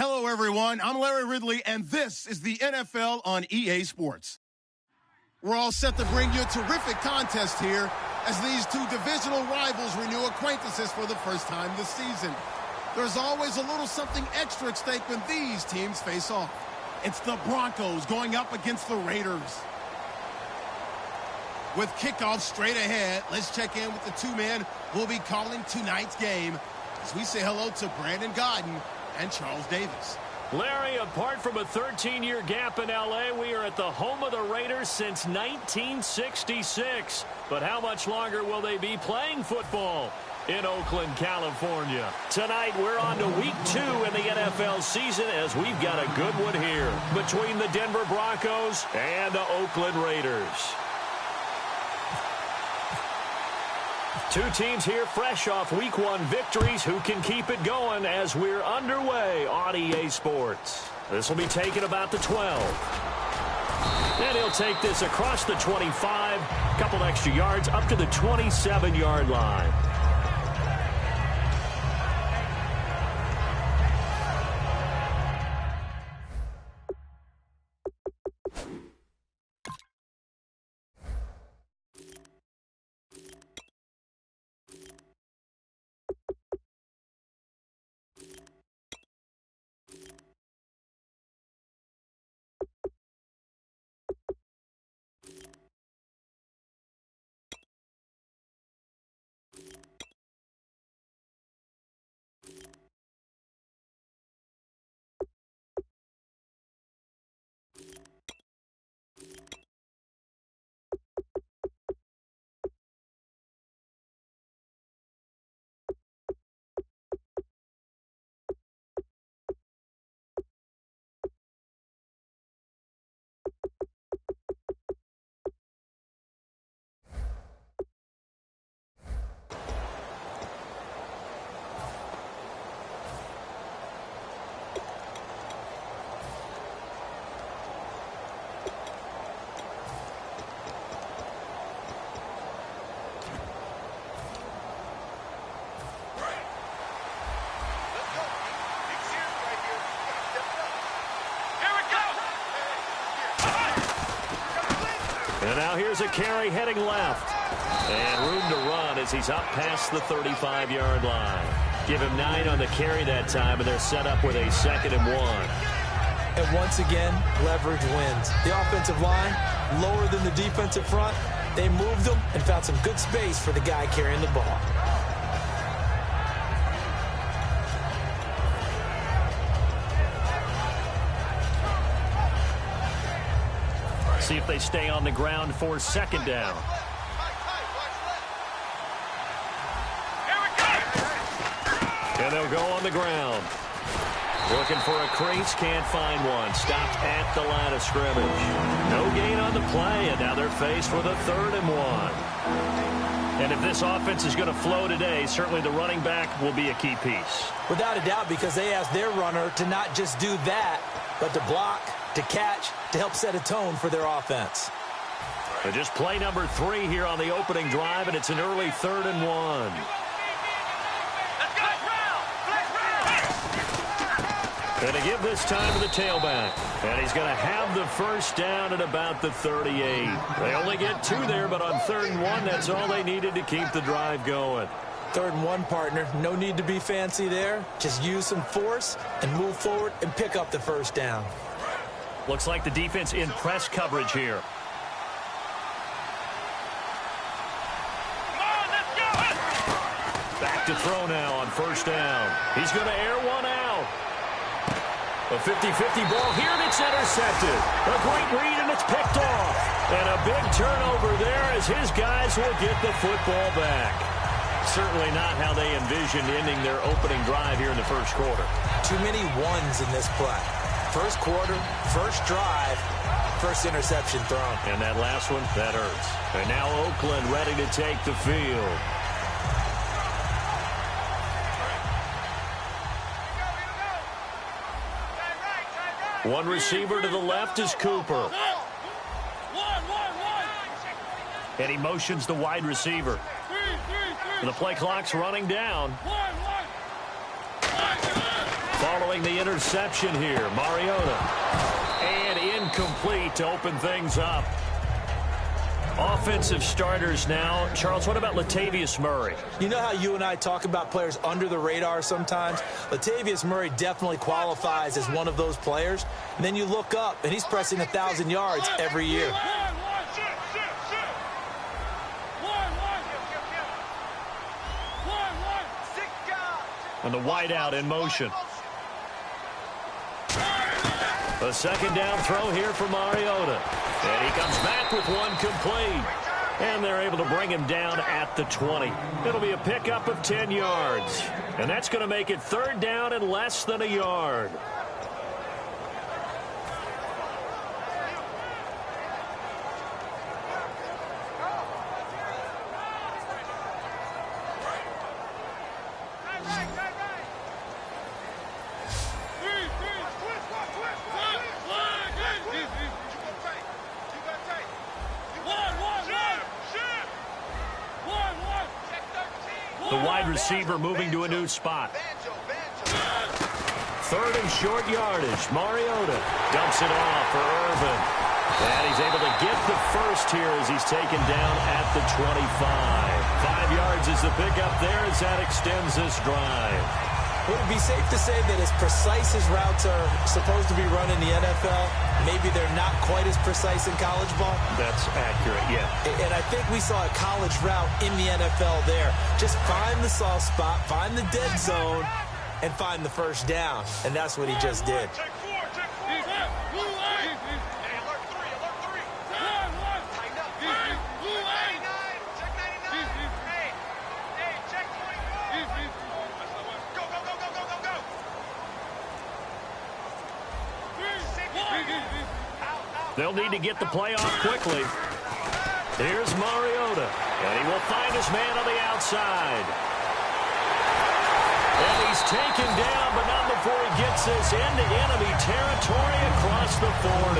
Hello, everyone. I'm Larry Ridley, and this is the NFL on EA Sports. We're all set to bring you a terrific contest here as these two divisional rivals renew acquaintances for the first time this season. There's always a little something extra at stake when these teams face off. It's the Broncos going up against the Raiders. With kickoff straight ahead, let's check in with the two men who'll be calling tonight's game as we say hello to Brandon Gaudin and Charles Davis. Larry, apart from a 13-year gap in L.A., we are at the home of the Raiders since 1966. But how much longer will they be playing football in Oakland, California? Tonight, we're on to week 2 in the NFL season as we've got a good one here between the Denver Broncos and the Oakland Raiders. Two teams here fresh off Week 1 victories who can keep it going as we're underway on EA Sports. This will be taken about the 12. And he'll take this across the 25, a couple extra yards up to the 27-yard line. And now here's a carry heading left. And room to run as he's up past the 35-yard line. Give him 9 on the carry that time, and they're set up with a 2nd and 1. And once again, leverage wins. The offensive line, lower than the defensive front. They moved them and found some good space for the guy carrying the ball. See if they stay on the ground for 2nd down. And they'll go on the ground. Looking for a crease, can't find one. Stopped at the line of scrimmage. No gain on the play, and now they're faced with a 3rd and 1. And if this offense is going to flow today, certainly the running back will be a key piece. Without a doubt, because they asked their runner to not just do that, but to block, to catch, to help set a tone for their offense. So just play number 3 here on the opening drive, and it's an early 3rd and 1. Going to give this time to the tailback. And he's going to have the 1st down at about the 38. They only get 2 there, but on 3rd and 1, that's all they needed to keep the drive going. 3rd and 1, partner. No need to be fancy there. Just use some force and move forward and pick up the 1st down. Looks like the defense in press coverage here. Back to throw now on 1st down. He's going to air one out. A 50-50 ball here, and it's intercepted. A great read, and it's picked off. And a big turnover there as his guys will get the football back. Certainly not how they envisioned ending their opening drive here in the 1st quarter. Too many ones in this play. 1st quarter, 1st drive, 1st interception thrown. And that last one, that hurts. And now Oakland ready to take the field. One receiver to the left is Cooper. And he motions the wide receiver. And the play clock's running down. Following the interception here, Mariota. And incomplete to open things up. Offensive starters now. Charles, what about Latavius Murray? You know how you and I talk about players under the radar sometimes? Latavius Murray definitely qualifies as one of those players. And then you look up, and he's pressing 1,000 yards every year. And the wideout in motion. A second down throw here for Mariota. And he comes back with one complete. And they're able to bring him down at the 20. It'll be a pickup of 10 yards. And that's going to make it third down and less than a yard. The wide receiver moving to a new spot. Third and short yardage. Mariota dumps it off for Irvin. And he's able to get the first here as he's taken down at the 25. 5 yards is the pickup there as that extends this drive. Would it be safe to say that as precise as routes are supposed to be run in the NFL, maybe they're not quite as precise in college ball? That's accurate, yeah. And I think we saw a college route in the NFL there. Just find the soft spot, find the dead zone, and find the first down. And that's what he just did. They'll need to get the play off quickly. Here's Mariota. And he will find his man on the outside. And he's taken down, but not before he gets this into enemy territory across the 40.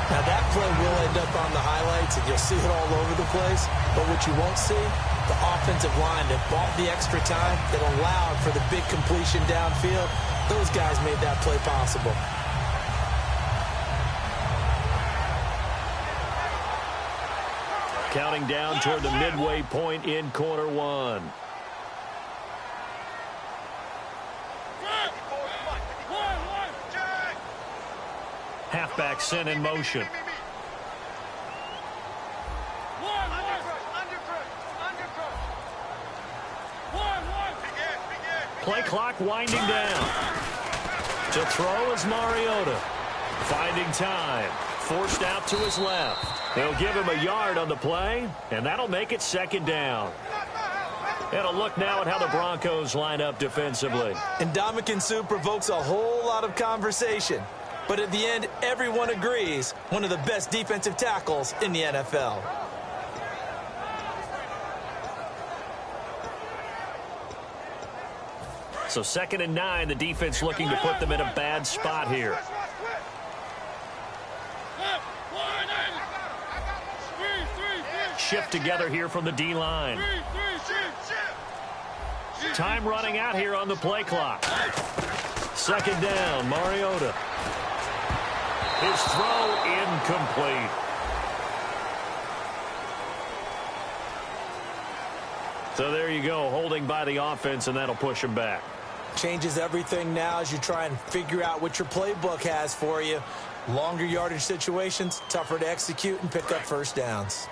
Now that play will end up on the highlights, and you'll see it all over the place. But what you won't see, the offensive line that bought the extra time, that allowed for the big completion downfield, those guys made that play possible. Counting down toward the midway point in quarter one. Halfback sent in motion. Play clock winding down. To throw is Mariota. Finding time. Forced out to his left. They'll give him a yard on the play, and that'll make it second down. And a look now at how the Broncos line up defensively. And Ndamukong Suh provokes a whole lot of conversation. But at the end, everyone agrees, one of the best defensive tackles in the NFL. So 2nd and 9, the defense looking to put them in a bad spot here. Shift together here from the D-line. Time running out here on the play clock. Second down, Mariota. His throw incomplete. So there you go, holding by the offense, and that'll push him back. Changes everything now as you try and figure out what your playbook has for you. Longer yardage situations, tougher to execute and pick up first downs.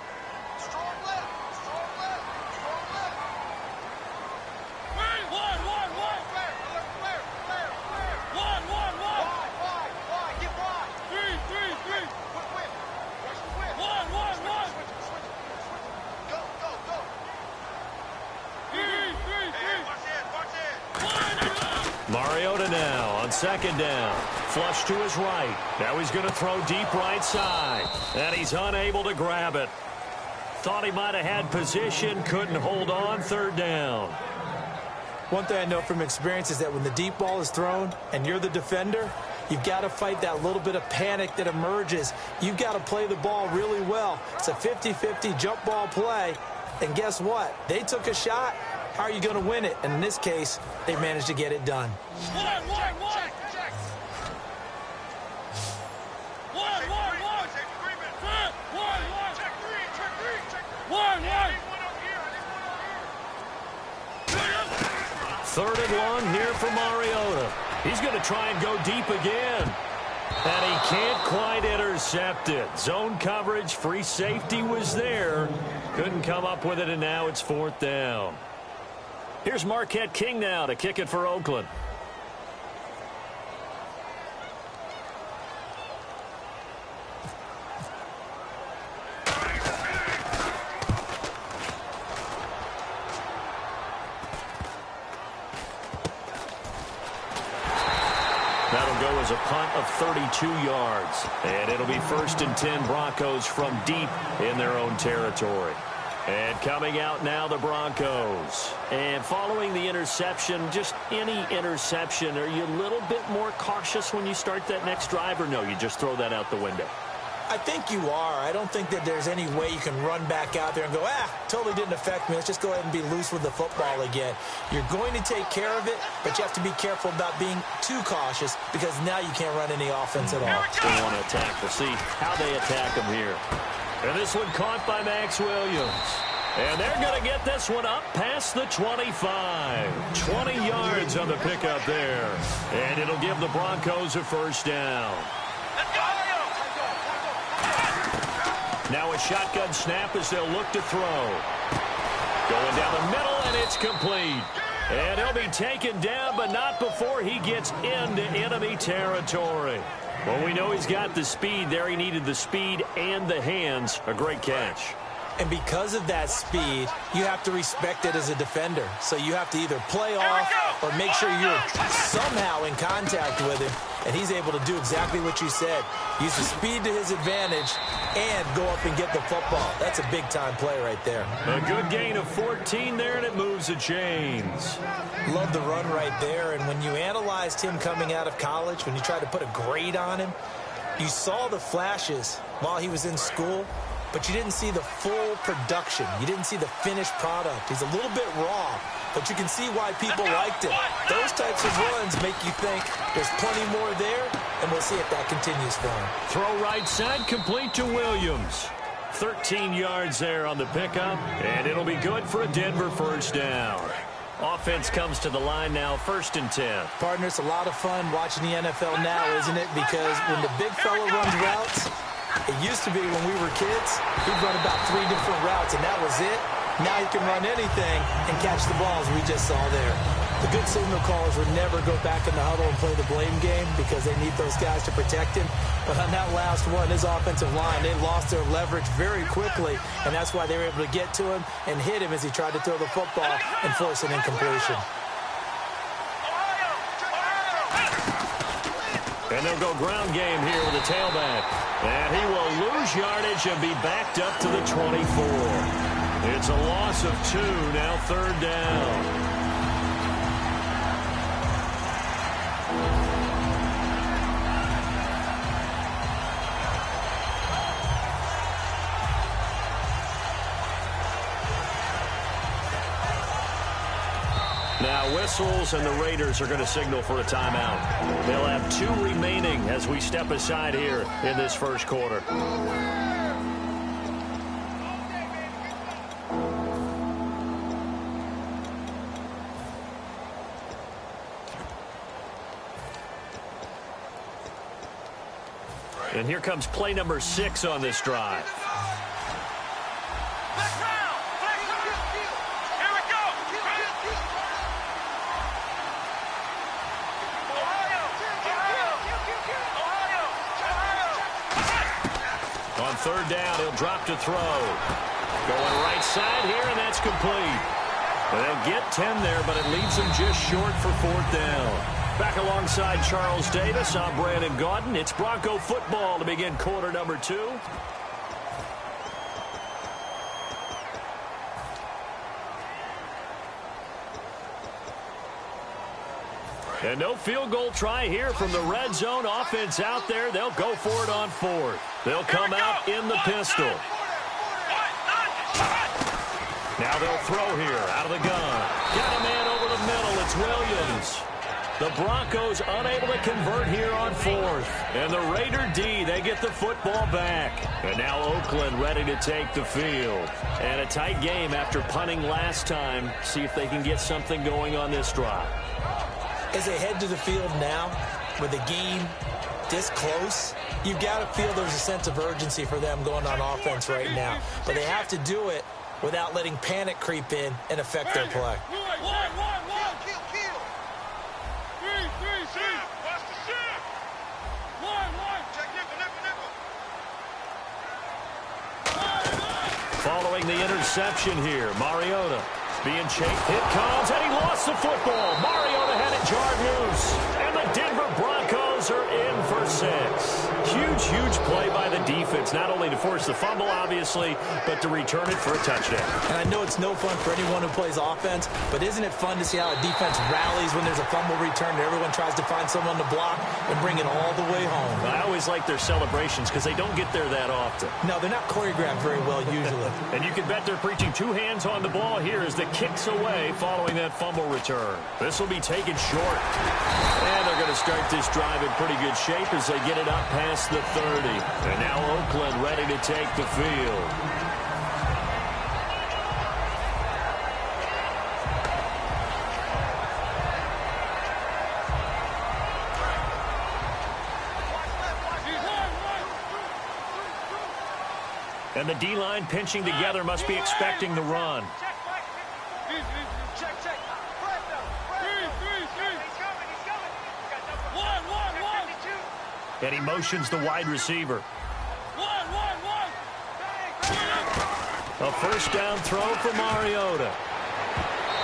Mariota now on second down. Flush to his right. Now he's going to throw deep right side. And he's unable to grab it. Thought he might have had position. Couldn't hold on. Third down. One thing I know from experience is that when the deep ball is thrown and you're the defender, you've got to fight that little bit of panic that emerges. You've got to play the ball really well. It's a 50-50 jump ball play. And guess what? They took a shot. How are you going to win it? And in this case, they managed to get it done. 3rd and long here for Mariota. He's going to try and go deep again. And he can't quite intercept it. Zone coverage, free safety was there. Couldn't come up with it, and now it's 4th down. Here's Marquette King now to kick it for Oakland. That'll go as a punt of 32 yards. And it'll be 1st and 10 Broncos from deep in their own territory. And coming out now, the Broncos. And following the interception, just any interception, are you a little bit more cautious when you start that next drive, or no, you just throw that out the window? I think you are. I don't think that there's any way you can run back out there and go, totally didn't affect me. Let's just go ahead and be loose with the football again. You're going to take care of it, but you have to be careful about being too cautious because now you can't run any offense at all. They want to attack. We'll see how they attack them here. And this one caught by Max Williams. And they're going to get this one up past the 25. 20 yards on the pickup there. And it'll give the Broncos a 1st down. Now a shotgun snap as they'll look to throw. Going down the middle, and it's complete. And he'll be taken down, but not before he gets into enemy territory. Well, we know he's got the speed there. He needed the speed and the hands. A great catch. And because of that speed, you have to respect it as a defender. So you have to either play off or make sure you're somehow in contact with him. And he's able to do exactly what you said. Use the speed to his advantage and go up and get the football. That's a big-time play right there. A good gain of 14 there, and it moves the chains. Love the run right there. And when you analyzed him coming out of college, when you tried to put a grade on him, you saw the flashes while he was in school, but you didn't see the full production. You didn't see the finished product. He's a little bit raw, but you can see why people liked him. Those types of runs make you think there's plenty more there, and we'll see if that continues for him. Throw right side, complete to Williams. 13 yards there on the pickup, and it'll be good for a Denver 1st down. Offense comes to the line now, 1st and 10. Partner, it's a lot of fun watching the NFL now, isn't it? Because when the big fella runs routes, it used to be when we were kids, he'd run about 3 different routes, and that was it. Now he can run anything and catch the balls we just saw there. The good signal callers would never go back in the huddle and play the blame game because they need those guys to protect him. But on that last one, his offensive line, they lost their leverage very quickly, and that's why they were able to get to him and hit him as he tried to throw the football and force an incompletion. And they'll go ground game here with a tailback. And he will lose yardage and be backed up to the 24. It's a loss of 2, now 3rd down. Now whistles, and the Raiders are going to signal for a timeout. They'll have 2 remaining as we step aside here in this 1st quarter. And here comes play number 6 on this drive. On 3rd down, he'll drop to throw. Going right side here, and that's complete. They'll get 10 there, but it leaves them just short for 4th down. Back alongside Charles Davis, I'm Brandon Gaudin. It's Bronco football to begin quarter number 2. And no field goal try here from the red zone. Offense out there. They'll go for it on 4th. They'll come out in the pistol. Now they'll throw here out of the gun. Got a man over the middle. It's Williams. The Broncos unable to convert here on fourth. And the Raider D, they get the football back. And now Oakland ready to take the field. And a tight game after punting last time. See if they can get something going on this drive. As they head to the field now, with the game this close, you've got to feel there's a sense of urgency for them going on offense right now. But they have to do it without letting panic creep in and affect their play. Following the interception here, Mariota being chased. It comes, and he lost the football. Mariota had it jarred loose. And the Denver Broncos are in for 6. Huge play by the defense, not only to force the fumble, obviously, but to return it for a touchdown. And I know it's no fun for anyone who plays offense, but isn't it fun to see how a defense rallies when there's a fumble return and everyone tries to find someone to block and bring it all the way home? I always like their celebrations because they don't get there that often. No, they're not choreographed very well usually. And you can bet they're preaching 2 hands on the ball here as the kick's away following that fumble return. This will be taken short. And they're going to start this drive in pretty good shape as they get it up past the 30. And now Oakland ready to take the field. And the D-line pinching together must be expecting the run. And he motions the wide receiver. A first down throw for Mariota.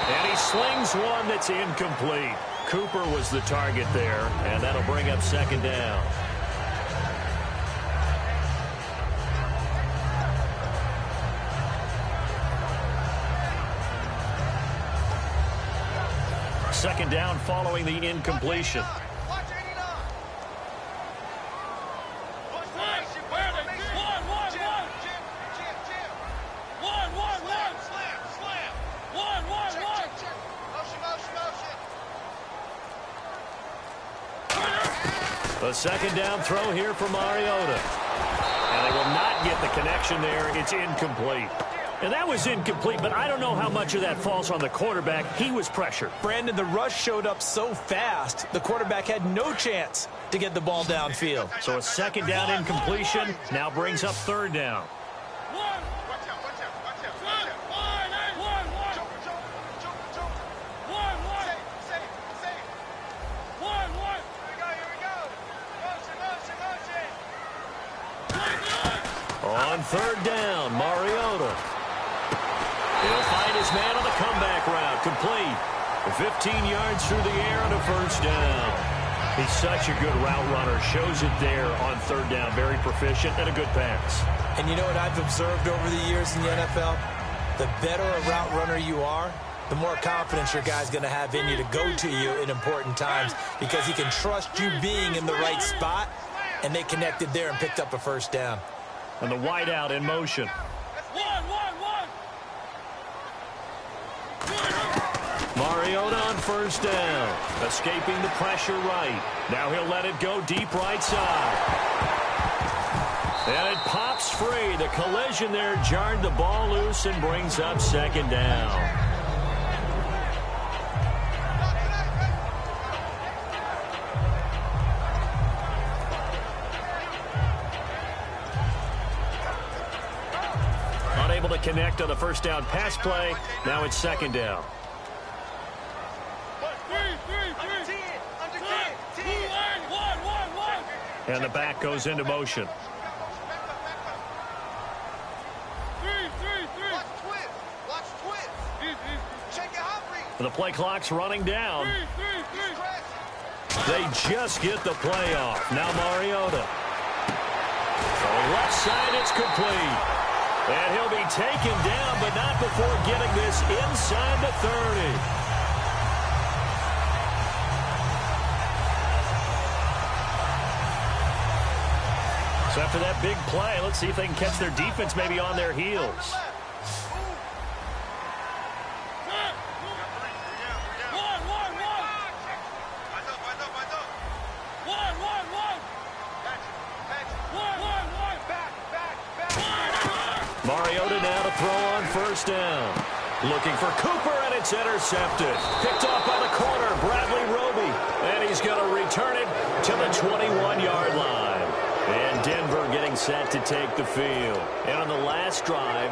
And he slings one that's incomplete. Cooper was the target there, and that'll bring up second down. Second down following the incompletion. A second down throw here for Mariota. And they will not get the connection there. It's incomplete. And that was incomplete, but I don't know how much of that falls on the quarterback. He was pressured. Brandon, the rush showed up so fast, the quarterback had no chance to get the ball downfield. So a second down incompletion now brings up third down. On third down, Mariota. He'll find his man on the comeback route. Complete. 15 yards through the air and a first down. He's such a good route runner. Shows it there on third down. Very proficient and a good pass. And you know what I've observed over the years in the NFL? The better a route runner you are, the more confidence your guy's going to have in you to go to you in important times because he can trust you being in the right spot, and they connected there and picked up a first down. And the wideout in motion. Mariota on first down. Escaping the pressure right. Now he'll let it go deep right side. And it pops free. The collision there jarred the ball loose and brings up second down. Unable to connect on the first down pass play. Now it's second down. And the back goes into motion. The play clock's running down. They just get the play off. Now Mariota. Going left side, it's complete. And he'll be taken down, but not before getting this inside the 30. So after that big play, let's see if they can catch their defense maybe on their heels. Mariota now to throw on first down. Looking for Cooper, and it's intercepted. Picked off by the corner, Bradley Roby. And he's going to return it to the 21-yard line. And Denver getting set to take the field. And on the last drive,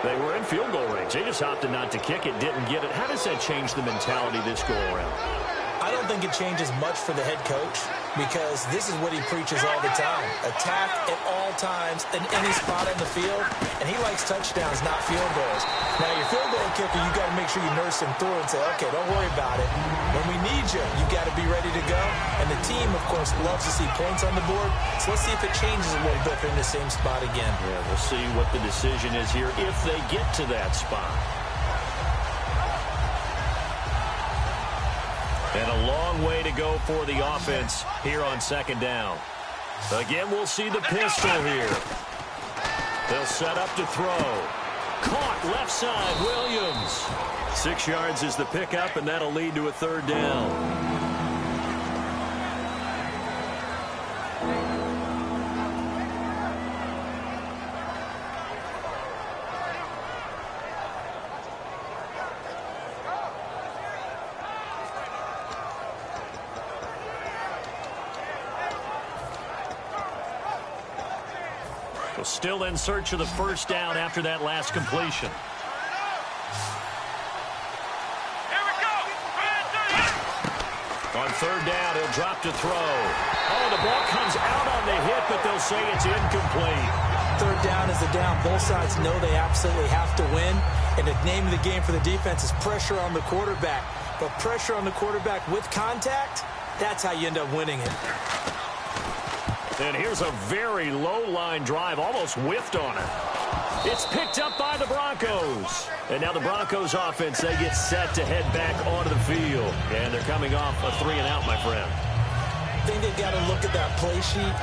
they were in field goal range. They just opted not to kick it, didn't get it. How does that change the mentality this go-around? I don't think it changes much for the head coach because this is what he preaches all the time. Attack at all times in any spot on the field, and he likes touchdowns, not field goals. Now, your field goal kicker, you got to make sure you nurse him through and say, okay, don't worry about it. When we need you, you got to be ready to go. And the team, of course, loves to see points on the board, so let's see if it changes a little bit if they're in the same spot again. Yeah, we'll see what the decision is here if they get to that spot. And a long way to go for the offense here on second down. Again, we'll see the pistol here. They'll set up to throw. Caught left side, Williams. 6 yards is the pickup, and that'll lead to a third down. Still in search of the first down after that last completion. On third down, he'll drop to throw. Oh, the ball comes out on the hit, but they'll say it's incomplete. Third down is the down. Both sides know they absolutely have to win. And the name of the game for the defense is pressure on the quarterback. But pressure on the quarterback with contact, that's how you end up winning it. And here's a very low-line drive, almost whiffed on it. It's picked up by the Broncos. And now the Broncos offense, they get set to head back onto the field. And they're coming off a 3-and-out, my friend. I think they've got to look at that play sheet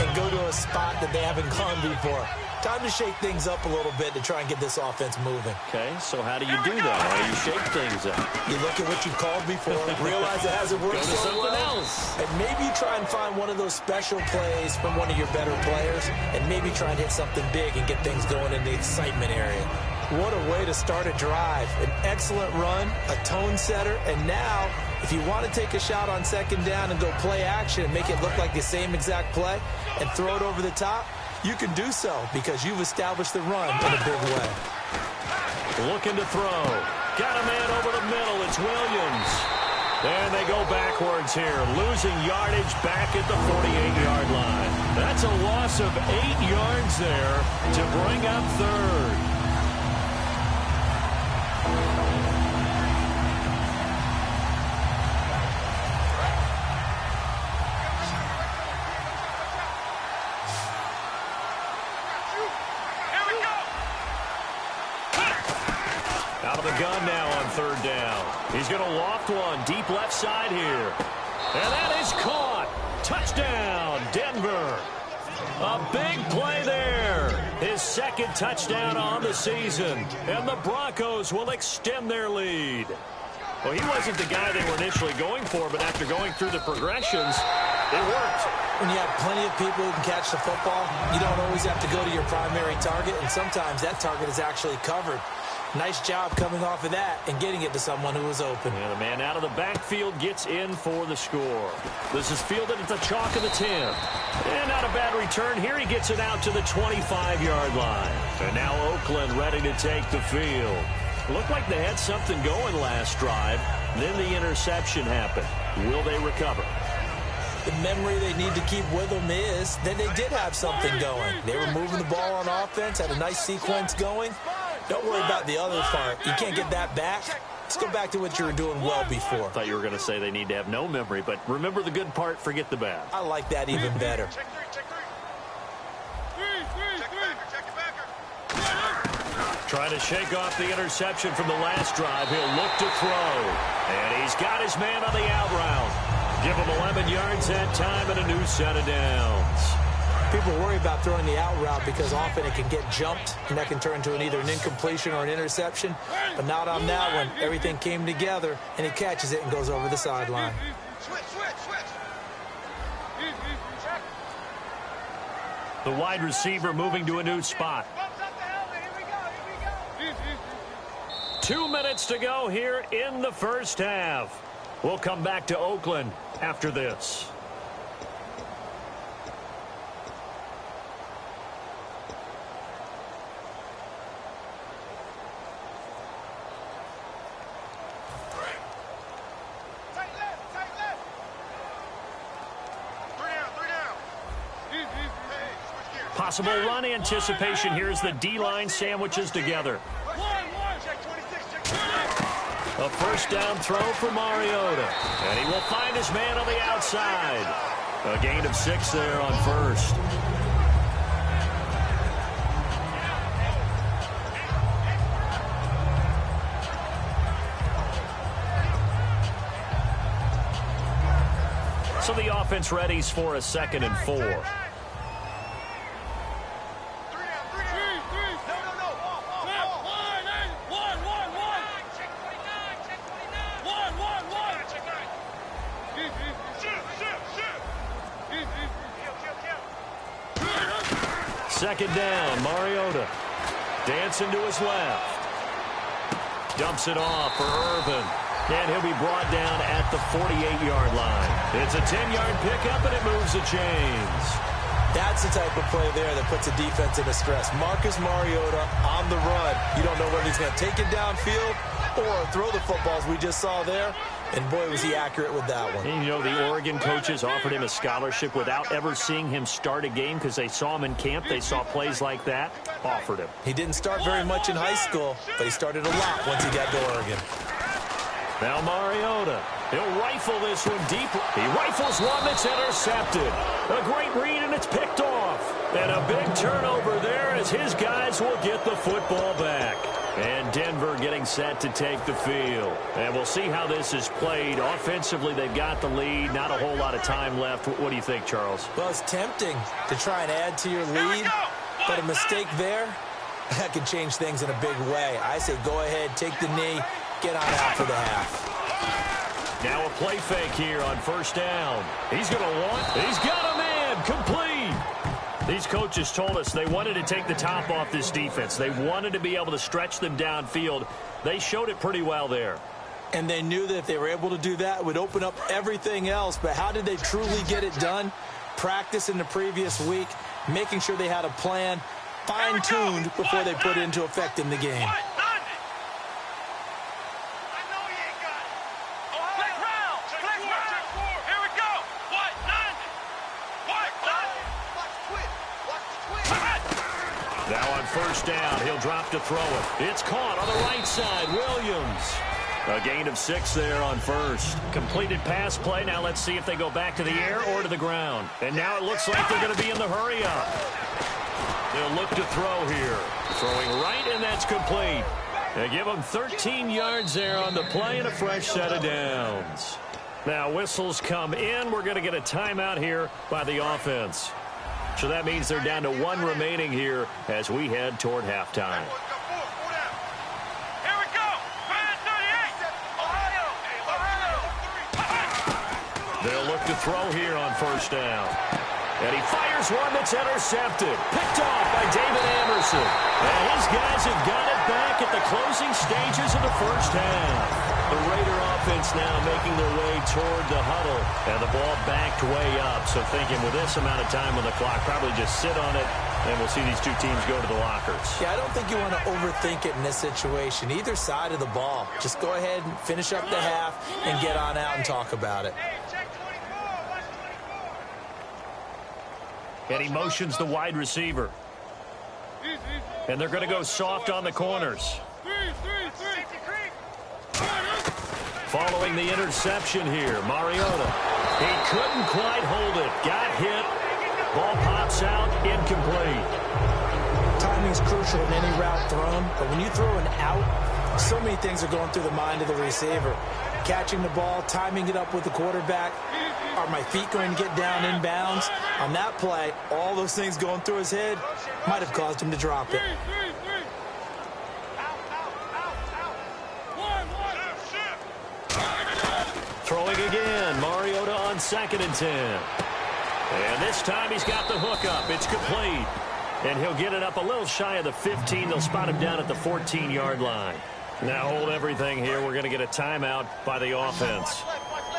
and go to a spot that they haven't gone before. Time to shake things up a little bit to try and get this offense moving. Okay, so how do you do that? How do you shake things up? You look at what you've called before, realize it hasn't worked Go to so something well, else. and maybe you try and find one of those special plays from one of your better players, and maybe try and hit something big and get things going in the excitement area. What a way to start a drive. An excellent run, a tone setter, and now, if you want to take a shot on second down and go play action and make it look like the same exact play and throw it over the top, you can do so because you've established the run in a big way. Looking to throw. Got a man over the middle. It's Williams. And they go backwards here, losing yardage back at the 48-yard line. That's a loss of 8 yards there to bring up third. Out of the gun now on third down. He's going to loft one deep left side here. And that is caught. Touchdown, Denver. A big play there. His second touchdown on the season. And the Broncos will extend their lead. Well, he wasn't the guy they were initially going for, but after going through the progressions, it worked. When you have plenty of people who can catch the football, you don't always have to go to your primary target, and sometimes that target is actually covered. Nice job coming off of that and getting it to someone who was open. And the man out of the backfield gets in for the score. This is fielded at the chalk of the 10. And not a bad return. Here he gets it out to the 25-yard line. And now Oakland ready to take the field. Looked like they had something going last drive. Then the interception happened. Will they recover? The memory they need to keep with them is that they did have something going. They were moving the ball on offense, had a nice sequence going. Don't worry about the other part. You can't get that back. Let's go back to what you were doing well before. I thought you were going to say they need to have no memory, but remember the good part, forget the bad. I like that even better. Trying to shake off the interception from the last drive. He'll look to throw. And he's got his man on the out route. Give him 11 yards that time and a new set of downs. People worry about throwing the out route because often it can get jumped, and that can turn into either an incompletion or an interception. But not on that one. Everything came together, and he catches it and goes over the sideline. The wide receiver moving to a new spot. 2 minutes to go here in the first half. We'll come back to Oakland after this. Possible run anticipation here as the D-line sandwiches together. A first down throw for Mariota. And he will find his man on the outside. A gain of 6 there on first. So the offense readies for a 2nd and 4. Second down, Mariota. Dancing to his left. Dumps it off for Irvin. And he'll be brought down at the 48-yard line. It's a 10-yard pickup, and it moves the chains. That's the type of play there that puts a defense into stress. Marcus Mariota on the run. You don't know whether he's going to take it downfield or throw the footballs we just saw there. And boy, was he accurate with that one. And you know, the Oregon coaches offered him a scholarship without ever seeing him start a game because they saw him in camp. They saw plays like that, offered him. He didn't start very much in high school, but he started a lot once he got to Oregon. Now Mariota. He'll rifle this one deep. He rifles one that's intercepted. A great read, and it's picked off. And a big turnover there as his guys will get the football back. And Denver getting set to take the field. And we'll see how this is played. Offensively, they've got the lead. Not a whole lot of time left. What do you think, Charles? Well, it's tempting to try and add to your lead, but a mistake there, that could change things in a big way. I say go ahead, take the knee, get on out for the half. Now a play fake here on first down. He's going to he's got a man, complete. These coaches told us they wanted to take the top off this defense. They wanted to be able to stretch them downfield. They showed it pretty well there. And they knew that if they were able to do that, it would open up everything else. But how did they truly get it done? Practice in the previous week, making sure they had a plan, fine-tuned before they put it into effect in the game. First down, he'll drop to throw it. It's caught on the right side, Williams. A gain of 6 there on first. Completed pass play. Now let's see if they go back to the air or to the ground. And now it looks like they're going to be in the hurry up. They'll look to throw here. Throwing right, and that's complete. They give them 13 yards there on the play and a fresh set of downs. Now whistles come in. We're going to get a timeout here by the offense. So that means they're down to 1 remaining here as we head toward halftime. Here we go. 38. Ohio. They'll look to throw here on first down. And he fires one that's intercepted. Picked off by David Amerson. And his guys have got it back at the closing stages of the first half. The Raider offense now making their way toward the huddle. And the ball backed way up. So thinking with this amount of time on the clock, probably just sit on it, and we'll see these two teams go to the lockers. Yeah, I don't think you want to overthink it in this situation. Either side of the ball. Just go ahead and finish up the half and get on out and talk about it. And he motions the wide receiver. And they're going to go soft on the corners. Following the interception here, Mariota. He couldn't quite hold it. Got hit. Ball pops out, incomplete. Timing's crucial in any route thrown, but when you throw an out, so many things are going through the mind of the receiver. Catching the ball, timing it up with the quarterback. Are my feet going to get down in bounds? On that play, all those things going through his head might have caused him to drop it. Throwing again, Mariota on 2nd and 10. And this time he's got the hook up. It's complete. And he'll get it up a little shy of the 15. They'll spot him down at the 14-yard line. Now hold everything here. We're going to get a timeout by the offense.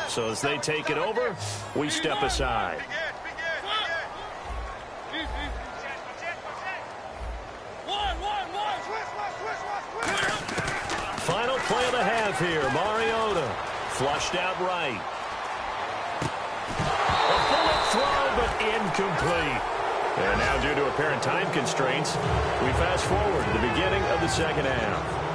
So as they take it over, we step aside. Final play of the half here. Mariota flushed out right. A bullet throw, but incomplete. And now, due to apparent time constraints, we fast forward to the beginning of the second half.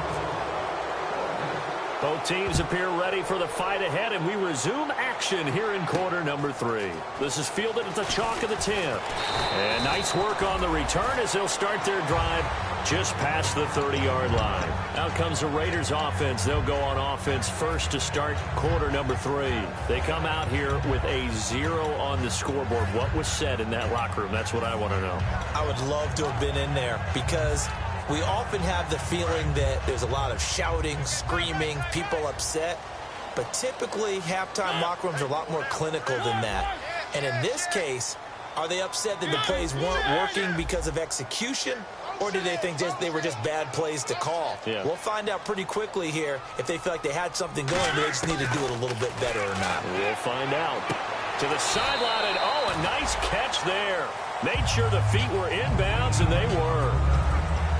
Both teams appear ready for the fight ahead, and we resume action here in quarter number 3. This is fielded at the chalk of the 10. And nice work on the return as they'll start their drive just past the 30-yard line. Out comes the Raiders offense. They'll go on offense first to start quarter number 3. They come out here with a 0 on the scoreboard. What was said in that locker room? That's what I want to know. I would love to have been in there because we often have the feeling that there's a lot of shouting, screaming, people upset. But typically, halftime locker rooms are a lot more clinical than that. And in this case, are they upset that the plays weren't working because of execution? Or did they think they were just bad plays to call? Yeah. We'll find out pretty quickly here if they feel like they had something going, but they just need to do it a little bit better or not. We'll find out. To the sideline, and oh, a nice catch there. Made sure the feet were inbounds, and they were.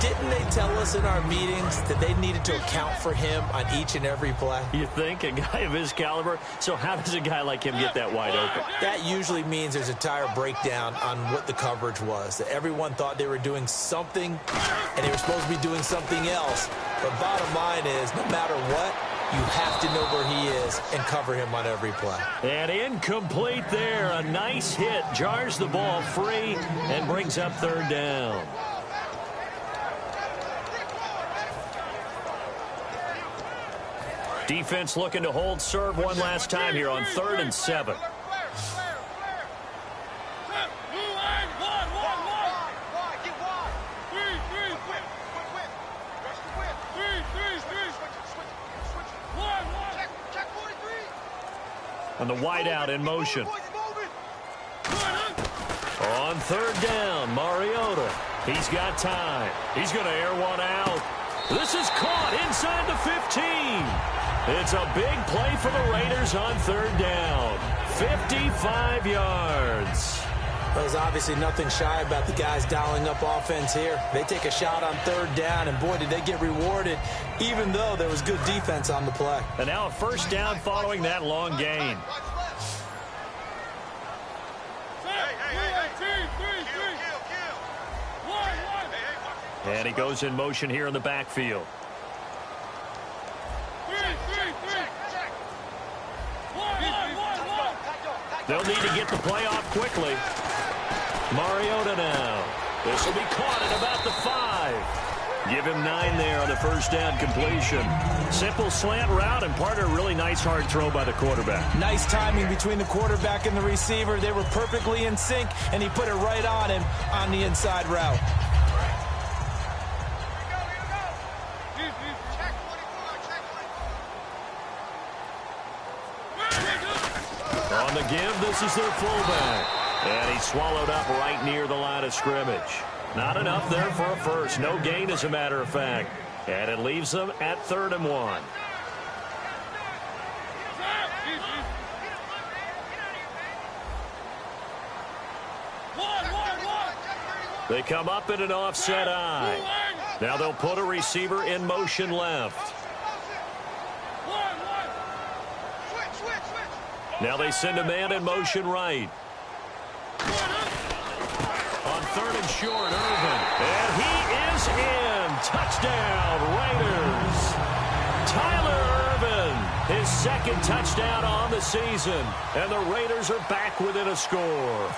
Didn't they tell us in our meetings that they needed to account for him on each and every play? You think? A guy of his caliber? So how does a guy like him get that wide open? That usually means there's a tire breakdown on what the coverage was. That everyone thought they were doing something, and they were supposed to be doing something else. But bottom line is, no matter what, you have to know where he is and cover him on every play. And incomplete there. A nice hit. Jars the ball free and brings up third down. Defense looking to hold serve one last time here on 3rd and 7. And the wideout in motion. On 3rd down, Mariota. He's got time. He's going to air one out. This is caught inside the 15. It's a big play for the Raiders on 3rd down. 55 yards. There's obviously nothing shy about the guys dialing up offense here. They take a shot on 3rd down, and boy, did they get rewarded, even though there was good defense on the play. And now a 1st down following that long gain. And he goes in motion here in the backfield. They'll need to get the play off quickly. Mariota now. This will be caught at about the 5. Give him 9 there on the 1st down completion. Simple slant route, and part of a really nice hard throw by the quarterback. Nice timing between the quarterback and the receiver. They were perfectly in sync, and he put it right on him on the inside route. On the give, this is their fullback. And he's swallowed up right near the line of scrimmage. Not enough there for a first. No gain, as a matter of fact. And it leaves them at 3rd and 1. They come up in an offset eye. Now they'll put a receiver in motion left. Now they send a man in motion right. On 3rd and short, Irvin. And he is in. Touchdown, Raiders. Tyler Irvin, his 2nd touchdown on the season. And the Raiders are back within a score.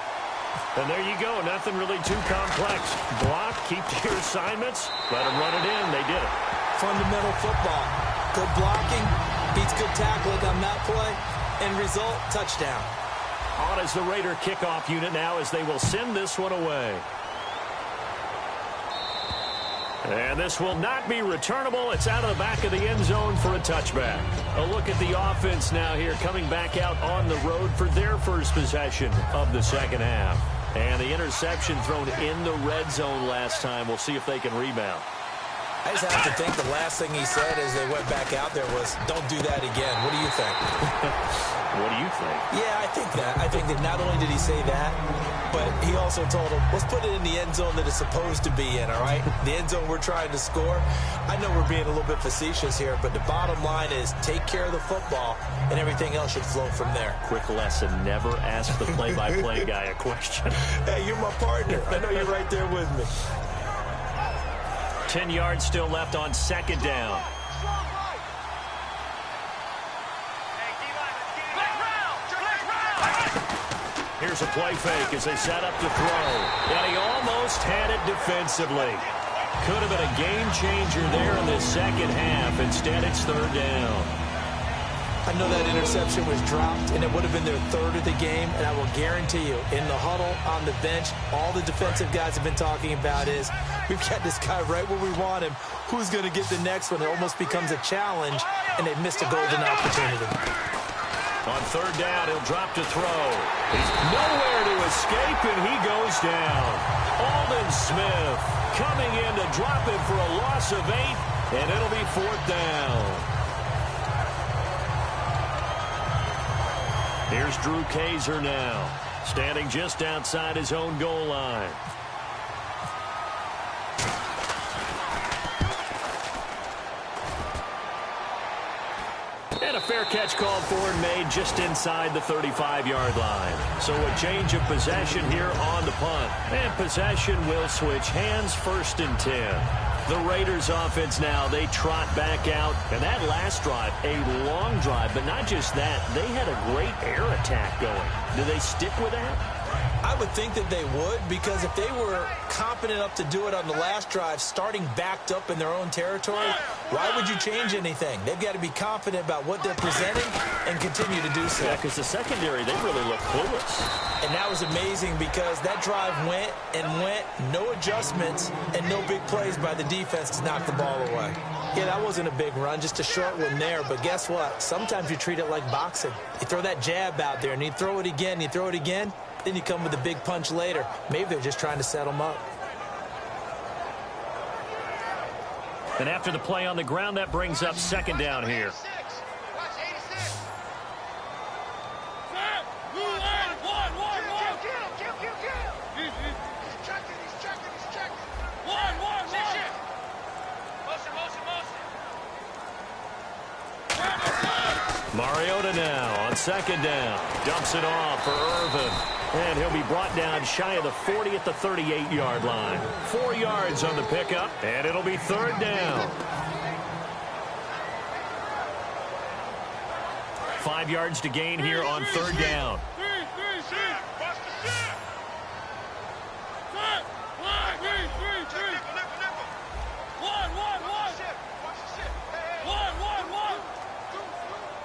And there you go. Nothing really too complex. Block, keep to your assignments. Let them run it in. They did it. Fundamental football. Good blocking beats good tackling on that play. End result, touchdown. On is the Raider kickoff unit now as they will send this one away. And this will not be returnable. It's out of the back of the end zone for a touchback. A look at the offense now here, coming back out on the road for their first possession of the second half. And the interception thrown in the red zone last time. We'll see if they can rebound. I just have to think the last thing he said as they went back out there was, don't do that again. What do you think? What do you think? Yeah, I think that. I think that not only did he say that, but he also told him, let's put it in the end zone that it's supposed to be in, all right? The end zone we're trying to score. I know we're being a little bit facetious here, but the bottom line is take care of the football, and everything else should flow from there. Quick lesson, never ask the play-by-play guy a question. Hey, you're my partner. I know you're right there with me. 10 yards still left on second down. Here's a play fake as they set up to throw. And he almost had it defensively. Could have been a game changer there in the second half. Instead, it's third down. I know that interception was dropped, and it would have been their third of the game, and I will guarantee you, in the huddle, on the bench, all the defensive guys have been talking about is, we've got this guy right where we want him. Who's going to get the next one? It almost becomes a challenge, and they've missed a golden opportunity. On third down, he'll drop to throw. He's nowhere to escape, and he goes down. Aldon Smith coming in to drop him for a loss of 8, and it'll be fourth down. Here's Drew Kaiser now, standing just outside his own goal line. And a fair catch called for and made just inside the 35-yard line. So a change of possession here on the punt. And possession will switch hands, first and 10. The Raiders offense now, they trot back out. And that last drive, a long drive, but not just that. They had a great air attack going. Do they stick with that? I would think that they would, because if they were confident enough to do it on the last drive, starting backed up in their own territory, why would you change anything? They've got to be confident about what they're presenting and continue to do so. Yeah, because the secondary, they really look clueless. And that was amazing because that drive went and went, no adjustments, and no big plays by the defense to knock the ball away. Yeah, that wasn't a big run, just a short one there. But guess what? Sometimes you treat it like boxing. You throw that jab out there, and you throw it again, you throw it again, then you come with a big punch later. Maybe they're just trying to set them up. And after the play on the ground, that brings up second down here. Mariota now on second down. Dumps it off for Irvin. And he'll be brought down shy of the 40 at the 38-yard line. 4 yards on the pickup, and it'll be third down. 5 yards to gain here on third down.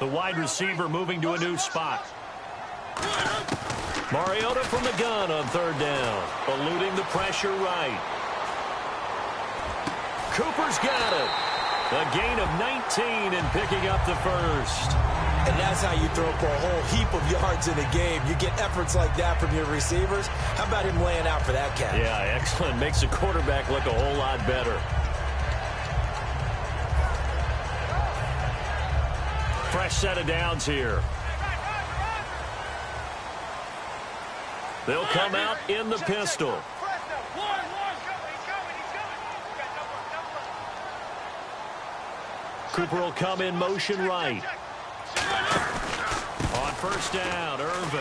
The wide receiver moving to a new spot. Mariota from the gun on third down. Eluding the pressure right. Cooper's got it. A gain of 19 and picking up the first. And that's how you throw for a whole heap of yards in a game. You get efforts like that from your receivers. How about him laying out for that catch? Yeah, excellent. Makes the quarterback look a whole lot better. Fresh set of downs here. They'll come out in the pistol. Cooper will come in motion right. On first down, Irvin.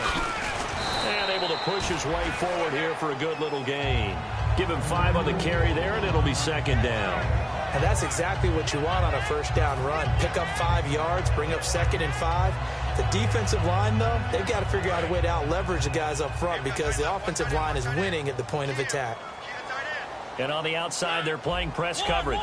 And able to push his way forward here for a good little gain. Give him 5 on the carry there, and it'll be second down. And that's exactly what you want on a first down run. Pick up 5 yards, bring up second and 5. The defensive line, though, they've got to figure out a way to out-leverage the guys up front because the offensive line is winning at the point of attack. And on the outside, they're playing press coverage.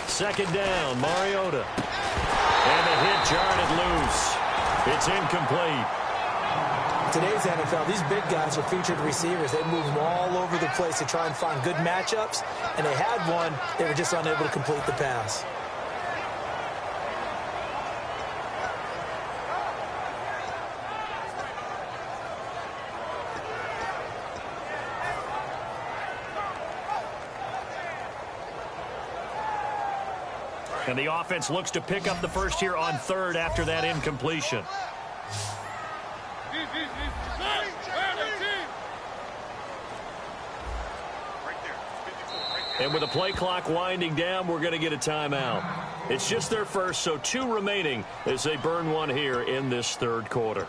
Second down, Mariota. And the hit jarred it loose. It's incomplete. today's NFL, these big guys are featured receivers. They move them all over the place to try and find good matchups, and they had one. They were just unable to complete the pass. And the offense looks to pick up the first here on third after that incompletion. And with the play clock winding down, we're going to get a timeout. It's just their first, so 2 remaining as they burn one here in this third quarter.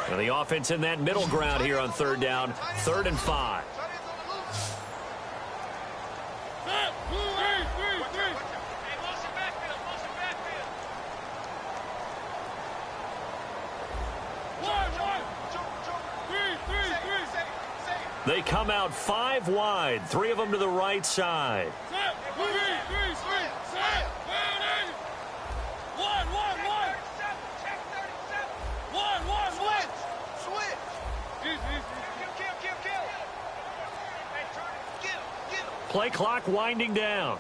And the offense in that middle ground here on third down, 3rd and 5. They come out 5 wide, 3 of them to the right side. Play clock winding down.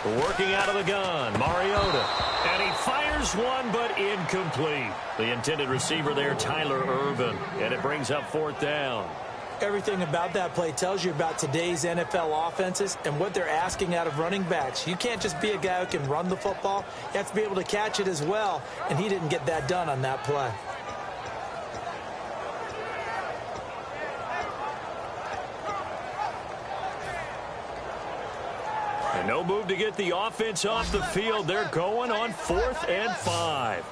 Working out of the gun, Mariota. And he fires one, but incomplete. The intended receiver there, Tyler Ervin. And it brings up 4th down. Everything about that play tells you about today's NFL offenses and what they're asking out of running backs. You can't just be a guy who can run the football. You have to be able to catch it as well. And he didn't get that done on that play. And no move to get the offense off the field. They're going on 4th and 5.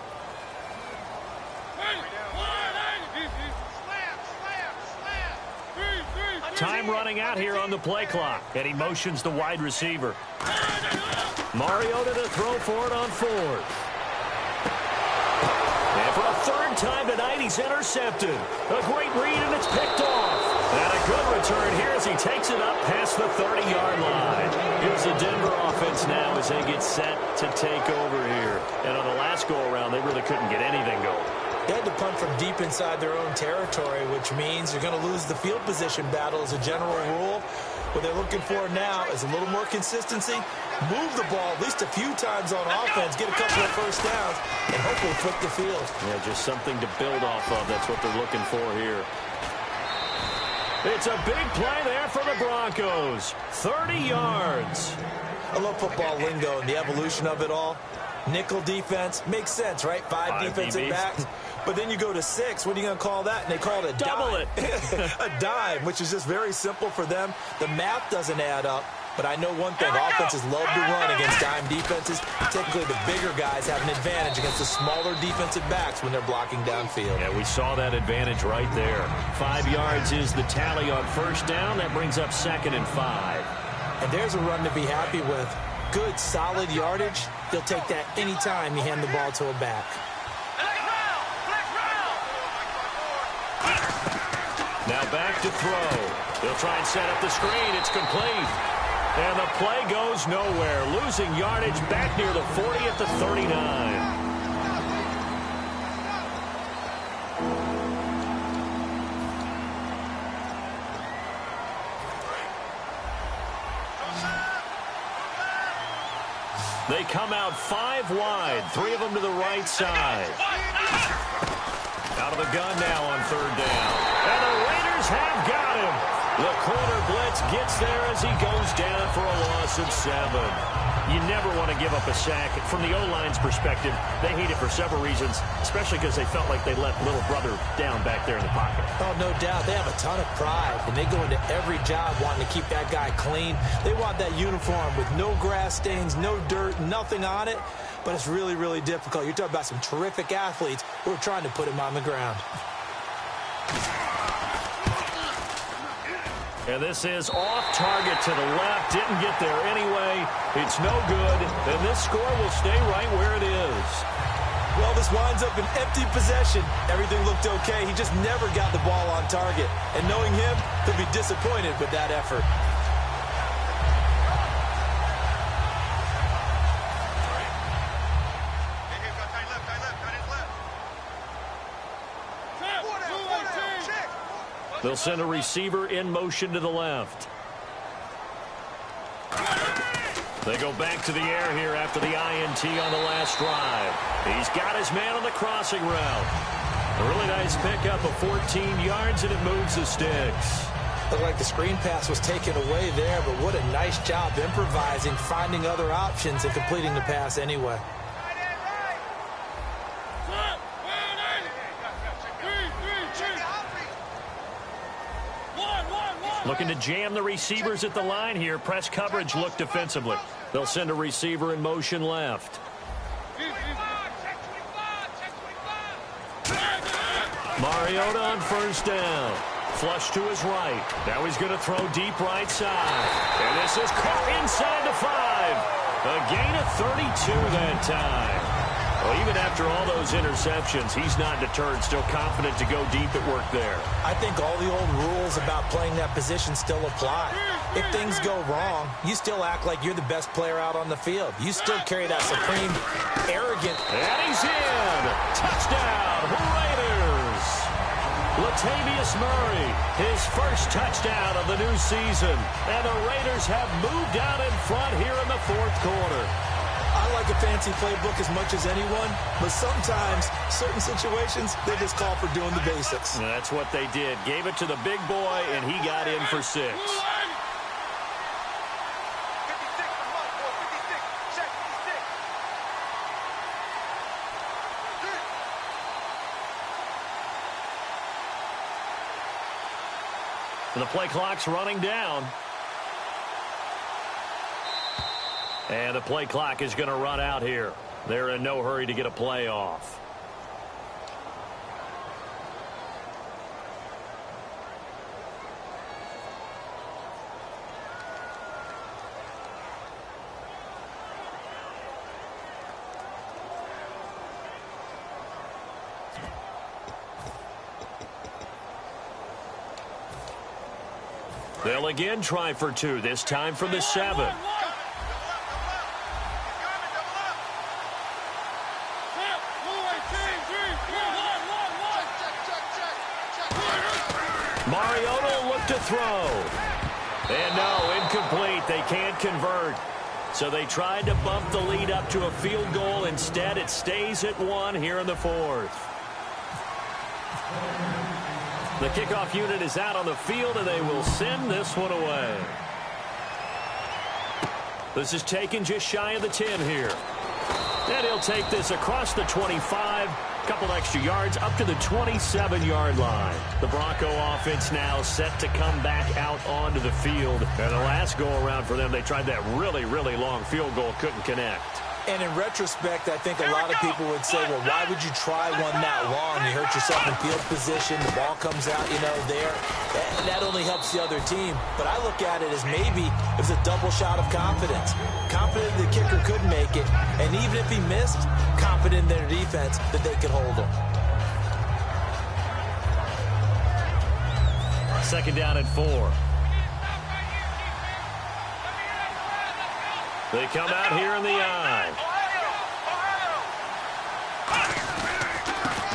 Time running out here on the play clock. And he motions the wide receiver. Mariota to throw for it on 4th. And for a 3rd time tonight, he's intercepted. A great read, and it's picked off. And a good return here as he takes it up past the 30-yard line. Here's the Denver offense now as they get set to take over here. And on the last go-around, they really couldn't get anything going. They had to punt from deep inside their own territory, which means you're going to lose the field position battle as a general rule. What they're looking for now is a little more consistency, move the ball at least a few times on offense, get a couple of first downs, and hopefully flip the field. Yeah, just something to build off of. That's what they're looking for here. It's a big play there for the Broncos. 30 yards. I love football lingo and the evolution of it all. Nickel defense makes sense, right? 5 defensive backs. But then you go to 6. What are you going to call that? And they call it a double dime. A dime, which is just very simple for them. The math doesn't add up. But I know one thing. Offenses love to run against dime defenses. Typically, the bigger guys have an advantage against the smaller defensive backs when they're blocking downfield. Yeah, we saw that advantage right there. 5 yards is the tally on 1st down. That brings up 2nd and 5. And there's a run to be happy with. Good, solid yardage. He'll take that anytime you hand the ball to a back. Now back to throw. He'll try and set up the screen. It's complete. And the play goes nowhere. Losing yardage back near the 40 at the 39. They come out 5 wide, 3 of them to the right side. Out of the gun now on 3rd down. And the Raiders have got him. The corner blitz gets there as he goes down for a loss of 7. You never want to give up a sack. From the O-line's perspective, they hate it for several reasons, especially because they felt like they let little brother down back there in the pocket. Oh, no doubt. They have a ton of pride, and they go into every job wanting to keep that guy clean. They want that uniform with no grass stains, no dirt, nothing on it. But it's really, really difficult. You're talking about some terrific athletes who are trying to put him on the ground. And this is off target to the left. Didn't get there anyway. It's no good. And this score will stay right where it is. Well, this winds up an empty possession. Everything looked okay. He just never got the ball on target. And knowing him, he'll be disappointed with that effort. They'll send a receiver in motion to the left. They go back to the air here after the INT on the last drive. He's got his man on the crossing route. A really nice pickup of 14 yards, and it moves the sticks. Looked like the screen pass was taken away there, but what a nice job improvising, finding other options, and completing the pass anyway. Looking to jam the receivers at the line here. Press coverage look defensively. They'll send a receiver in motion left. Mariota on first down. Flush to his right. Now he's going to throw deep right side. And this is caught inside the 5. A gain of 32 that time. Well, even after all those interceptions, he's not deterred, still confident to go deep at work there. I think all the old rules about playing that position still apply. If things go wrong, you still act like you're the best player out on the field. You still carry that supreme, arrogant... And he's in! Touchdown, Raiders! Latavius Murray, his first touchdown of the new season. And the Raiders have moved out in front here in the fourth quarter. I like a fancy playbook as much as anyone, but sometimes, certain situations, they just call for doing the basics. That's what they did. Gave it to the big boy, and he got in for 6. And the play clock's running down. And the play clock is going to run out here. They're in no hurry to get a play off. They'll again try for 2, this time from the 7. Mariota look to throw. And no, incomplete. They can't convert. So they tried to bump the lead up to a field goal. Instead, it stays at 1 here in the 4th. The kickoff unit is out on the field, and they will send this one away. This is taken just shy of the 10 here. And he'll take this across the 25. Couple extra yards up to the 27-yard line. The Bronco offense now set to come back out onto the field. And the last go-around for them, they tried that really, really long field goal, couldn't connect. And in retrospect, I think a lot of people would say, well, why would you try one that long? You hurt yourself in field position. The ball comes out, there. That only helps the other team. But I look at it as maybe it was a double shot of confidence. Confident the kicker could make it. And even if he missed, confident in their defense that they could hold him. Second down and 4. They come out here in the I.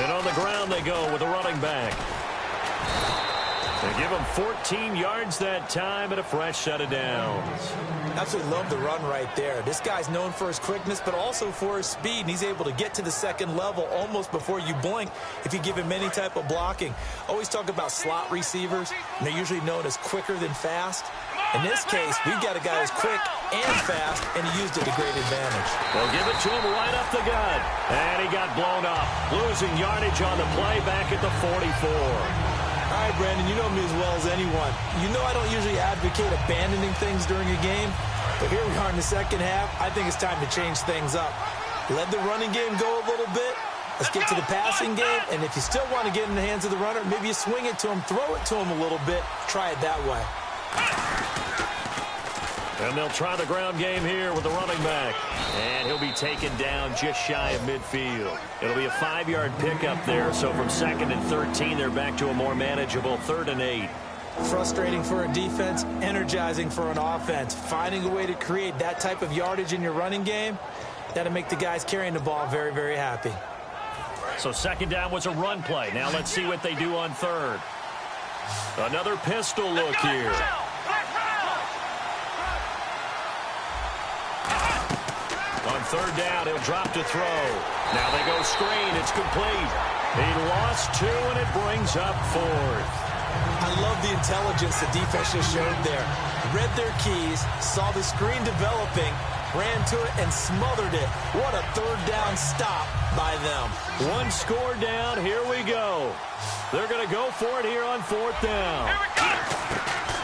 And on the ground they go with a running back. They give him 14 yards that time and a fresh set of downs. Absolutely love the run right there. This guy's known for his quickness, but also for his speed. And he's able to get to the second level almost before you blink if you give him any type of blocking. Always talk about slot receivers, and they're usually known as quicker than fast. In this case, we've got a guy who's quick and fast, and he used it to great advantage. They'll give it to him right up the gut. And he got blown up, losing yardage on the play back at the 44. All right, Brandon, you know me as well as anyone. You know I don't usually advocate abandoning things during a game, but here we are in the second half. I think it's time to change things up. Let the running game go a little bit. Let's get to the passing game, and if you still want to get in the hands of the runner, maybe you swing it to him, throw it to him a little bit, try it that way. And they'll try the ground game here with the running back. And he'll be taken down just shy of midfield. It'll be a 5-yard pickup there. So from 2nd and 13, they're back to a more manageable 3rd and 8. Frustrating for a defense, energizing for an offense. Finding a way to create that type of yardage in your running game, that'll make the guys carrying the ball very, very happy. So 2nd down was a run play. Now let's see what they do on 3rd. Another pistol look here. On 3rd down, he'll drop to throw. Now they go screen. It's complete. He lost 2, and it brings up 4th. I love the intelligence the defense just showed there. Read their keys, saw the screen developing, ran to it, and smothered it. What a 3rd down stop by them. 1 score down. Here we go. They're going to go for it here on 4th down.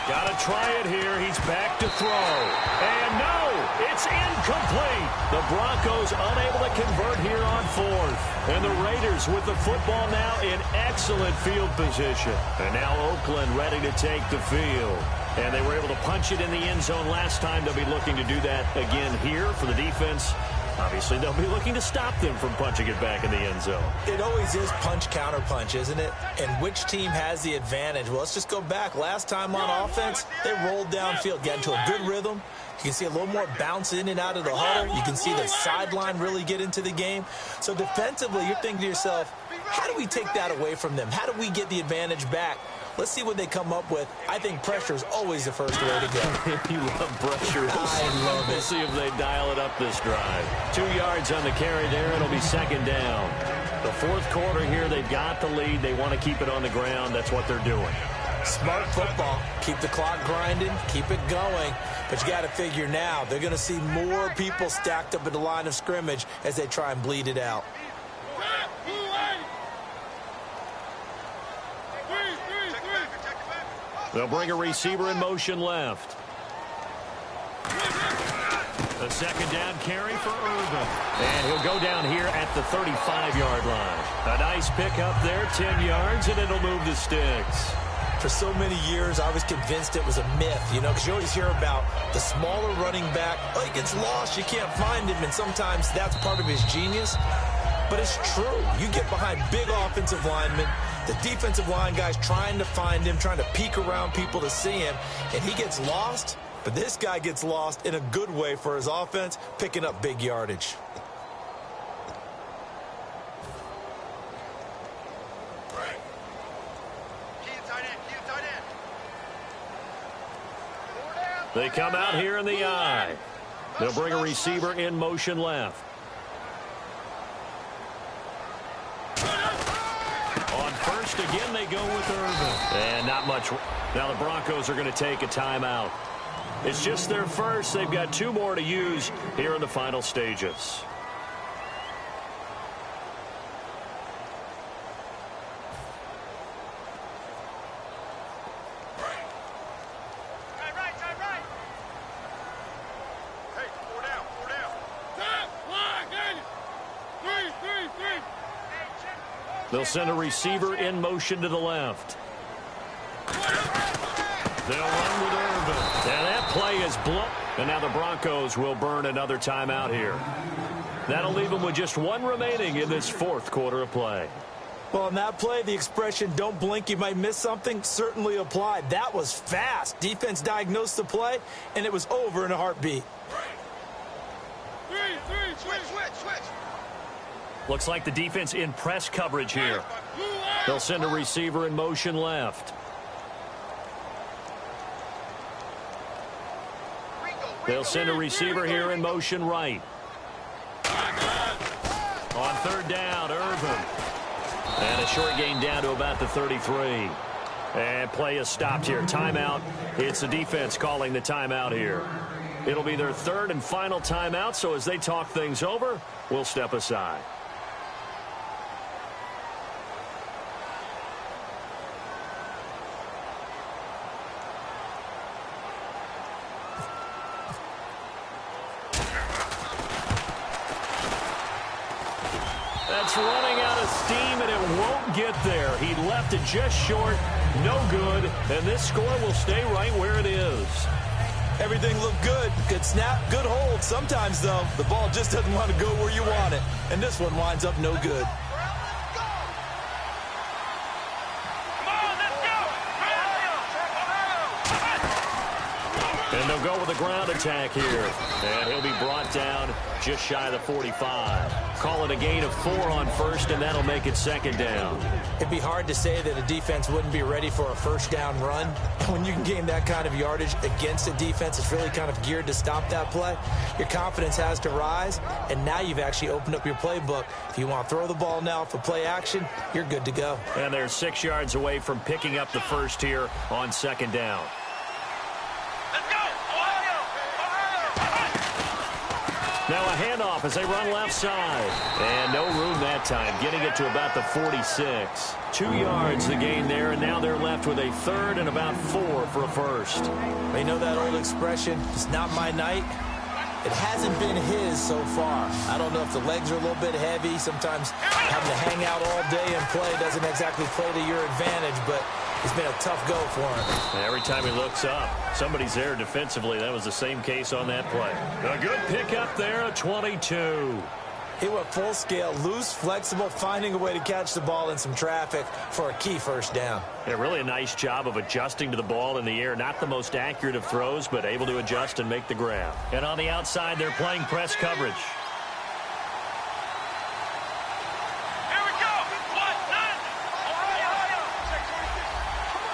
Got to try it here. He's back to throw. And no, it's incomplete. The Broncos unable to convert here on 4th. And the Raiders with the football now in excellent field position. And now Oakland ready to take the field. And they were able to punch it in the end zone last time. They'll be looking to do that again here for the defense. Obviously, they'll be looking to stop them from punching it back in the end zone. It always is punch-counter-punch, isn't it? And which team has the advantage? Well, let's just go back. Last time on offense, they rolled downfield, got into a good rhythm. You can see a little more bounce in and out of the huddle. You can see the sideline really get into the game. So defensively, you're thinking to yourself, how do we take that away from them? How do we get the advantage back? Let's see what they come up with. I think pressure is always the first way to go. You love pressure. I love it. We'll see if they dial it up this drive. 2 yards on the carry there. It'll be 2nd down. The 4th quarter here, they've got the lead. They want to keep it on the ground. That's what they're doing. Smart football. Keep the clock grinding. Keep it going. But you got to figure now, they're going to see more people stacked up at the line of scrimmage as they try and bleed it out. They'll bring a receiver in motion left. The 2nd down carry for Irvin. And he'll go down here at the 35-yard line. A nice pickup there, 10 yards, and it'll move the sticks. For so many years, I was convinced it was a myth, because you always hear about the smaller running back. Oh, he gets lost, you can't find him, and sometimes that's part of his genius. But it's true. You get behind big offensive linemen, the defensive line guys trying to find him, trying to peek around people to see him, and he gets lost. But this guy gets lost in a good way for his offense, picking up big yardage. They come out here in the I. They'll bring a receiver in motion left. On 1st again, they go with Irvin. And not much. Now the Broncos are going to take a timeout. It's just their first. They've got 2 more to use here in the final stages. They'll send a receiver in motion to the left. They'll run with Irvin. And that play is blown. And now the Broncos will burn another timeout here. That'll leave them with just 1 remaining in this 4th quarter of play. Well, on that play, the expression, don't blink, you might miss something, certainly applied. That was fast. Defense diagnosed the play, and it was over in a heartbeat. Switch. Looks like the defense in press coverage here. They'll send a receiver in motion left. They'll send a receiver here in motion right. On 3rd down, Irvin. And a short gain down to about the 33. And play is stopped here. Timeout. It's the defense calling the timeout here. It'll be their 3rd and final timeout, so as they talk things over, we'll step aside. That's running out of steam, and it won't get there. He left it just short, no good, and this score will stay right where it is. Everything looked good. Good snap, good hold. Sometimes, though, the ball just doesn't want to go where you want it. And this one winds up no good. And they'll go with a ground attack here. And he'll be brought down just shy of the 45. Call it a gain of 4 on first, and that'll make it second down. It'd be hard to say that a defense wouldn't be ready for a first down run. When you can gain that kind of yardage against a defense, it's really kind of geared to stop that play. Your confidence has to rise, and now you've actually opened up your playbook. If you want to throw the ball now for play action, you're good to go. And they're 6 yards away from picking up the first here on second down. Now a handoff as they run left side. And no room that time, getting it to about the 46. 2 yards the gain there, and now they're left with a third and about 4 for a first. They know that old expression, it's not my night. It hasn't been his so far. I don't know if the legs are a little bit heavy. Sometimes having to hang out all day and play doesn't exactly play to your advantage, but it's been a tough go for him. Every time he looks up, somebody's there defensively. That was the same case on that play. A good pickup there at 22. He went full scale, loose, flexible, finding a way to catch the ball in some traffic for a key first down. Yeah, really a nice job of adjusting to the ball in the air. Not the most accurate of throws, but able to adjust and make the grab. And on the outside, they're playing press coverage. Here we go. 1, 9.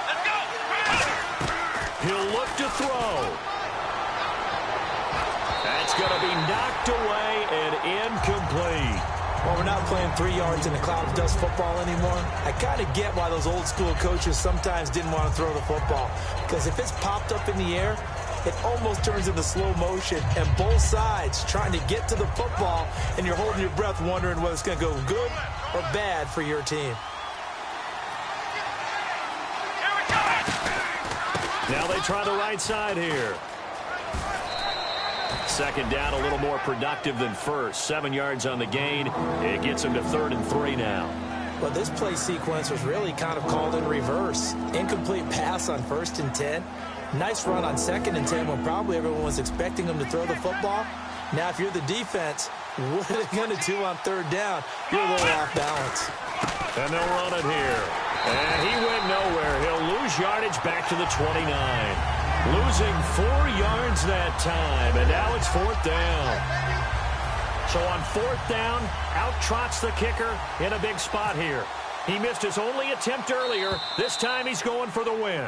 Let's go. He'll look to throw. That's going to be knocked away and incomplete. Well, we're not playing 3 yards in a cloud of dust football anymore. I kind of get why those old school coaches sometimes didn't want to throw the football. Because if it's popped up in the air, it almost turns into slow motion. And both sides trying to get to the football, and you're holding your breath wondering whether it's going to go good or bad for your team. Now they try the right side here. Second down, a little more productive than first. 7 yards on the gain. It gets them to 3rd and 3 now. Well, this play sequence was really kind of called in reverse. Incomplete pass on 1st and 10. Nice run on 2nd and 10 when probably everyone was expecting them to throw the football. Now, if you're the defense, what are they going to do on 3rd down? You're a little off balance. And they'll run it here. And he went nowhere. He'll lose yardage back to the 29. Losing 4 yards that time, and now it's 4th down. So on 4th down, out trots the kicker in a big spot here. He missed his only attempt earlier. This time he's going for the win.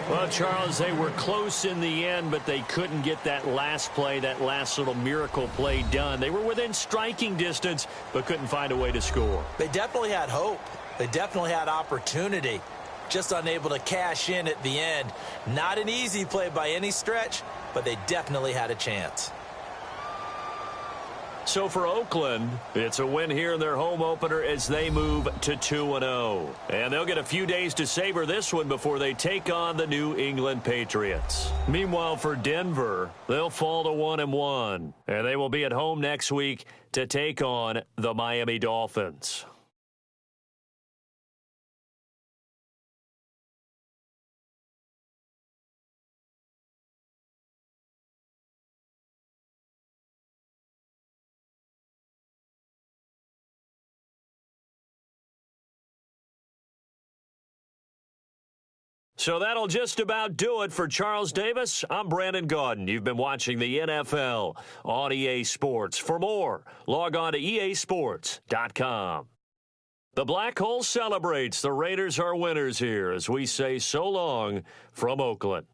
Well, Charles, they were close in the end, but they couldn't get that last play, that last little miracle play done. They were within striking distance, but couldn't find a way to score. They definitely had hope. They definitely had opportunity. Just unable to cash in at the end. Not an easy play by any stretch, but they definitely had a chance. So for Oakland, it's a win here in their home opener as they move to 2-0. And they'll get a few days to savor this one before they take on the New England Patriots. Meanwhile, for Denver, they'll fall to 1-1. And they will be at home next week to take on the Miami Dolphins. So that'll just about do it for Charles Davis. I'm Brandon Gaudin. You've been watching the NFL on EA Sports. For more, log on to easports.com. The Black Hole celebrates. The Raiders are winners here as we say so long from Oakland.